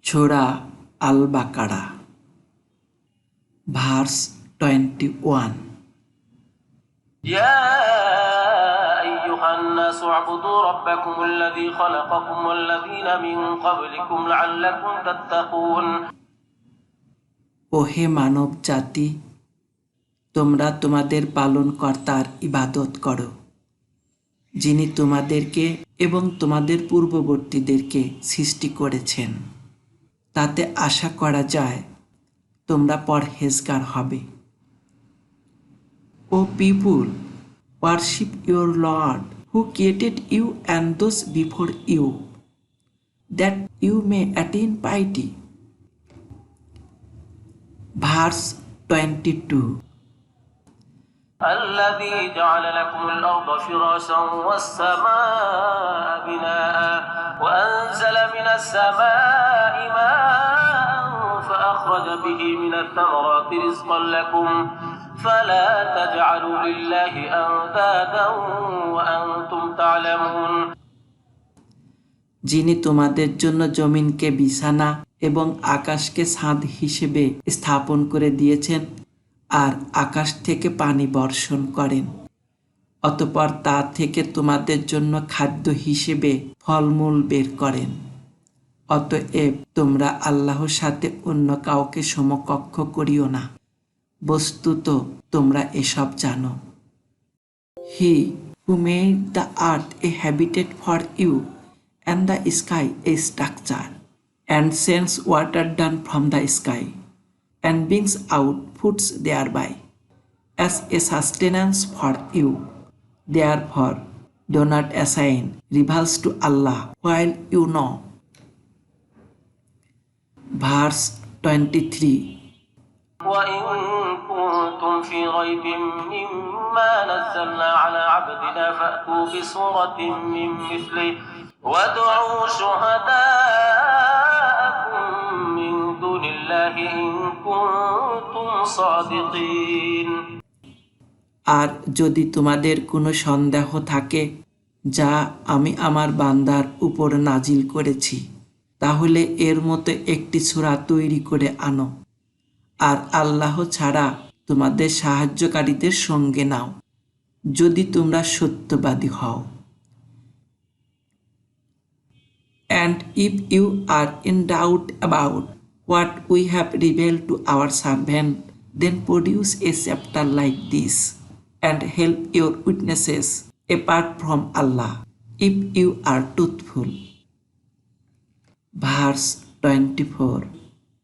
সূরা আল বাকারা verse 21 يا أيها الناس اعبدوا ربكم الذي خلقكم والذين من قبلكم لعلكم تتقون ও হে মানব জাতি, তোমরা তোমাদের পালনকর্তার ইবাদত করো, যিনি তোমাদেরকে এবং তোমাদের পূর্ববর্তীদেরকে সৃষ্টি করেছেন। তাতে আশা করা যায় তোমরা পরহেজগার হবে। ও পিপুল, worship your Lord who created you and those before you, that you may attain piety. Verse 22 الذي جعل لكم الأرض فراشا والسماء بناء وأنزل من السماء ماء فأخرج به من الثمرات رزقا لكم فلا تجعلوا لله أندادا وأنتم تعلمون যিনি তোমাদের জন্য জমিনকে বিছানা এবং আকাশকে ছাদ হিসেবে স্থাপন করে দিয়েছেন আর আকাশ থেকে পানি বর্ষণ করেন, অতঃপর তা থেকে তোমাদের জন্য খাদ্য হিসেবে ফলমূল বের করেন। অতএব তোমরা আল্লাহর সাথে অন্য কাউকে সমকক্ষ করিও না, বস্তুত তোমরা এসব জানো। He who made the earth a habitat for you and the sky a structure, and sends water down from the sky, and brings out fruits thereby, as a sustenance for you. Therefore, do not assign rivals to Allah while you know. Verse 23 وإن كنتم في ريب مما نزلنا على عبدنا فأتوا بسورة من مثله وادعوا شهداءكم من دون الله إن كنتم صادقين আর যদি তোমাদের কোনো সন্দেহ থাকে যা আমি আমার বান্দার উপর নাজিল করেছি, তাহলে এর মতো একটি সূরা তৈরি করে আনো, আর আল্লাহ ছাড়া তোমাদের সাহায্যকারীদের সঙ্গে নাও, যদি তোমরা সত্যবাদী হও। And if you are in doubt about what we have revealed to our servant, then produce a chapter like this and help your witnesses apart from Allah, if you are truthful. Verse 24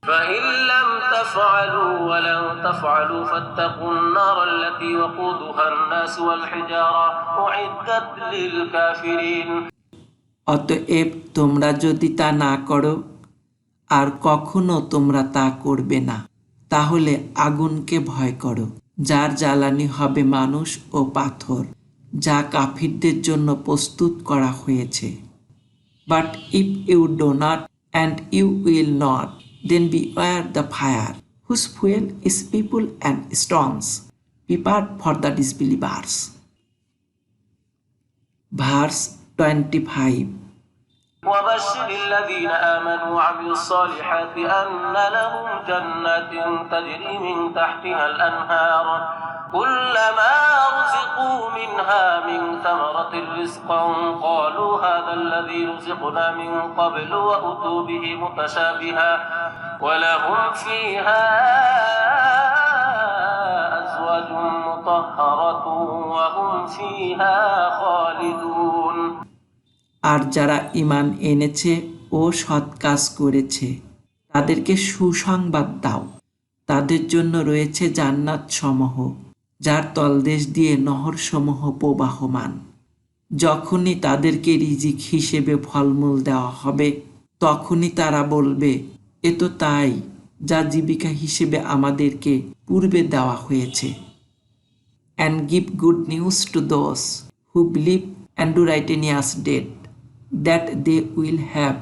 فإن لم تفعلوا ولن تفعلوا فاتقوا النار التي وقودها الناس والحجارة أعدت للكافرين অতএব তোমরা যদি তা না করো আর কখনো তোমরা তা করবে না, তাহলে আগুনকে ভয় করো, যার জ্বালানি হবে মানুষ ও পাথর, যা কাফিরদের জন্য প্রস্তুত করা হয়েছে। But if you do not and you will not, then beware the fire whose fuel is people and stones, prepared for the disbelievers. Verse 25 وبشر الذين آمنوا وعملوا الصالحات أن لهم جنات تجري من تحتها الأنهار كلما رزقوا منها من ثمرة رزقا قالوا هذا الذي رزقنا من قبل وأتوا به متشابها ولهم فيها أزواج مطهرة وهم فيها خالدون আর যারা ঈমান এনেছে ও সৎ কাজ করেছে তাদেরকে সুসংবাদ দাও, তাদের জন্য রয়েছে জান্নাত সমূহ, যার তলদেশ দিয়ে নহরসমূহ প্রবাহমান। যখনই তাদেরকে রিজিক হিসেবে ফলমূল দেওয়া হবে, তখনই তারা বলবে, এ তো তাই যা জীবিকা হিসেবে আমাদেরকে পূর্বে দেওয়া হয়েছে। And give good news to those who believe and do righteous deed, that they will have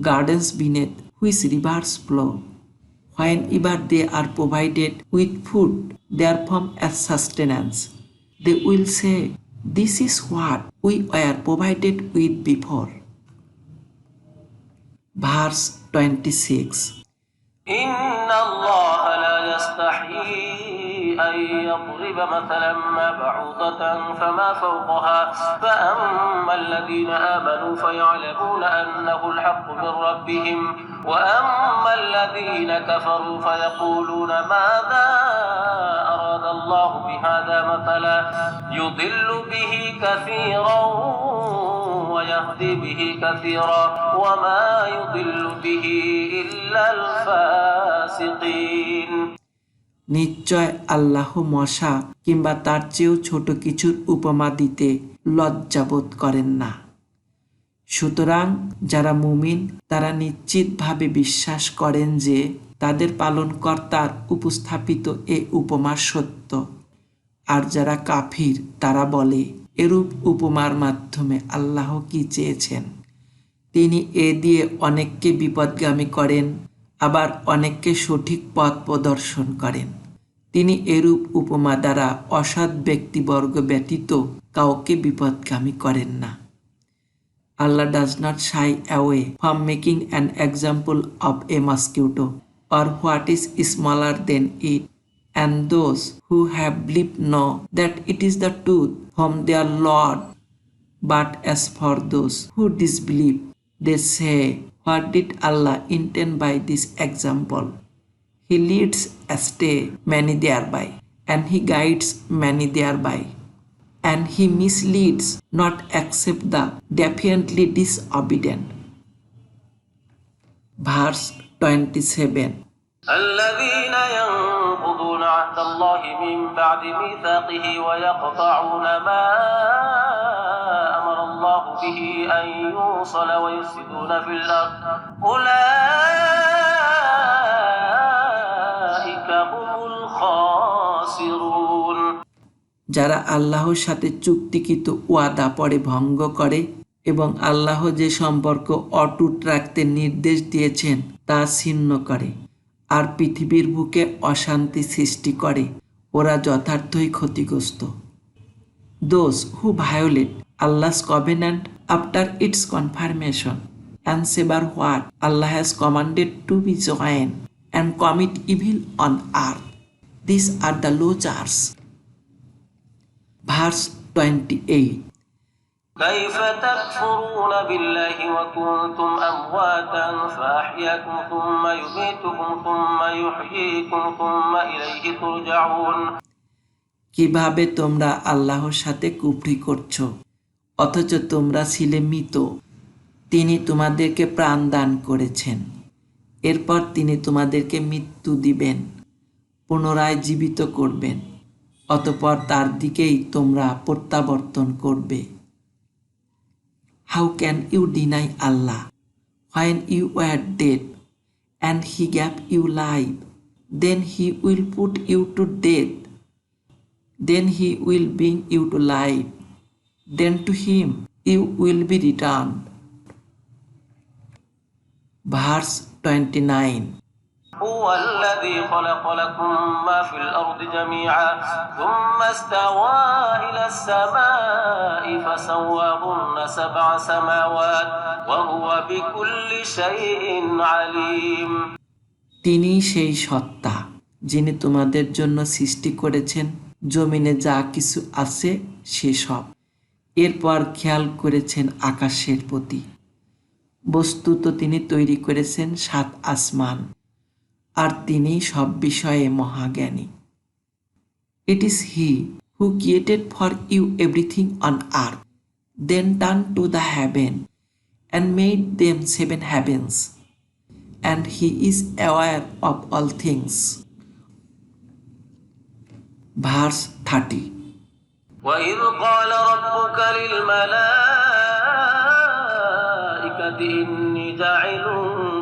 gardens beneath which rivers flow. Whenever they are provided with food therefrom as sustenance, they will say, This is what we were provided with before. Verse 26। إن الله لا يستحيي أن يضرب مثلا ما بعوضة فما فوقها فأما الذين آمنوا فيعلمون أنه الحق من ربهم وأما الذين كفروا فيقولون ماذا أراد الله بهذا مثلا يضل به كثيرا ويهدي به كثيرا وما يضل به إلا الفاسقين নিশ্চয় আল্লাহ মশা কিংবা তার চেয়েও ছোট কিছুর উপমা দিতে লজ্জাবোধ করেন না। সুতরাং যারা মুমিন তারা নিশ্চিতভাবে বিশ্বাস করেন যে তাদের পালনকর্তার উপস্থাপিত এ উপমা সত্য, আর যারা কাফির তারা বলে এরূপ উপমার মাধ্যমে আল্লাহ কি চেয়েছেন। তিনি এ দিয়ে অনেককে বিপদগামী করেন, আবার অনেককে সঠিক পথ প্রদর্শন করেন। তিনি এরূপ উপমা দ্বারা অসৎ ব্যক্তিবর্গ ব্যতীত কাউকে বিপদগামী করেন না। Allah does not shy away from making an example of a mosquito or what is smaller than it, and those who have believed know that it is the truth from their Lord. But as for those who disbelieve, they say, what did Allah intend by this example? He leads astray many thereby, and he guides many thereby. And he misleads not except the defiantly disobedient. Verse 27. الذين ينقضون عهد الله من بعد ميثاقه ويقطعون ما أمر الله به أن يوصل ويفسدون في الأرض أولئك هم الخاسرون যারা আল্লাহর সাথে চুক্তিকৃত ওয়াদা পরে ভঙ্গ করে এবং আল্লাহ যে সম্পর্ক অটুট রাখতে নির্দেশ দিয়েছেন তা ছিন্ন করে আর পৃথিবীর বুকে অশান্তি সৃষ্টি করে, ওরা যথার্থই ক্ষতিগ্রস্ত। Those who violate Allah's covenant after its confirmation and sever what Allah has commanded to be joined and commit evil on earth, these are the losers. Verse 28. كيف تكفرون بالله وكنتم أمواتا فأحياكم ثم يميتكم ثم يحييكم ثم إليه ترجعون কিভাবে তোমরা আল্লাহর সাথে কুফরি করছো অথচ তোমরা ছিলে মৃত, তিনি তোমাদেরকে প্রাণ দান করেছেন, এরপর তিনি তোমাদেরকে মৃত্যু দিবেন, পুনরায় জীবিত করবেন, অতঃপর তার দিকেই তোমরা প্রত্যাবর্তন করবে। How can you deny Allah when you were dead and He gave you life? Then He will put you to death. Then He will bring you to life. Then to Him you will be returned. Verse 29. هو الذي خلق لكم ما في الأرض جميعا ثم استوى إلى السماء فسواهن سبع سماوات وهو بكل شيء عليم তিনি সেই সত্তা যিনি তোমাদের জন্য সৃষ্টি করেছেন জমিনে যা কিছু আছে সেসব, এরপর খেয়াল করেছেন আকাশের প্রতি। বস্তুত তিনি তৈরি করেছেন 7 আসমান, আর তিনি সব বিষয়ে মহাজ্ঞানী। It is He who created for you everything on earth, then turned to the heaven and made them 7 heavens, and He is aware of all things. Verse 30. وإذ قال ربك للملائكة إني جاعل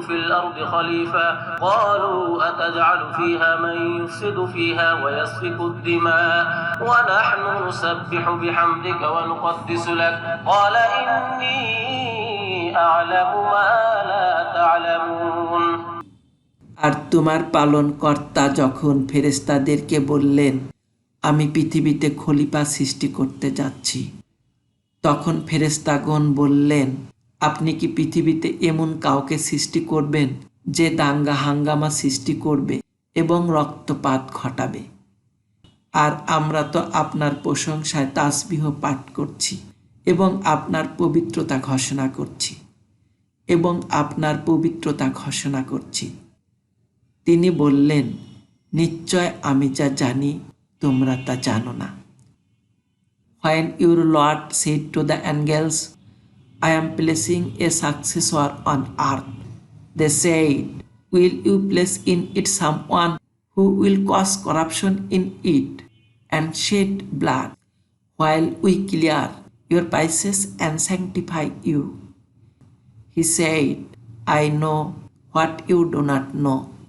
في الأرض خليفة قالوا أتجعل فيها من يفسد فيها ويسفك الدماء ونحن نسبح بحمدك ونقدس لك قال إني أعلم ما لا تعلمون আর তোমার পালনকর্তা যখন ফেরেশতাদেরকে বললেন আমি পৃথিবীতে খলিফা সৃষ্টি করতে যাচ্ছি, তখন ফেরেশতাগণ বললেন আপনি কি পৃথিবীতে এমন কাউকে সৃষ্টি করবেন যে দাঙ্গা হাঙ্গামা সৃষ্টি করবে এবং রক্তপাত ঘটাবে? আর আমরা তো আপনার প্রশংসায় তাসবিহ পাঠ করছি এবং আপনার পবিত্রতা ঘোষণা করছি। তিনি বললেন, নিশ্চয় আমি যা জানি তোমরা তা জানো না। When your Lord said to the angels, I am placing a successor on earth, they said, will you place in it someone who will cause corruption in it and shed blood, while we clear your vices and sanctify you? He said, I know what you do not know.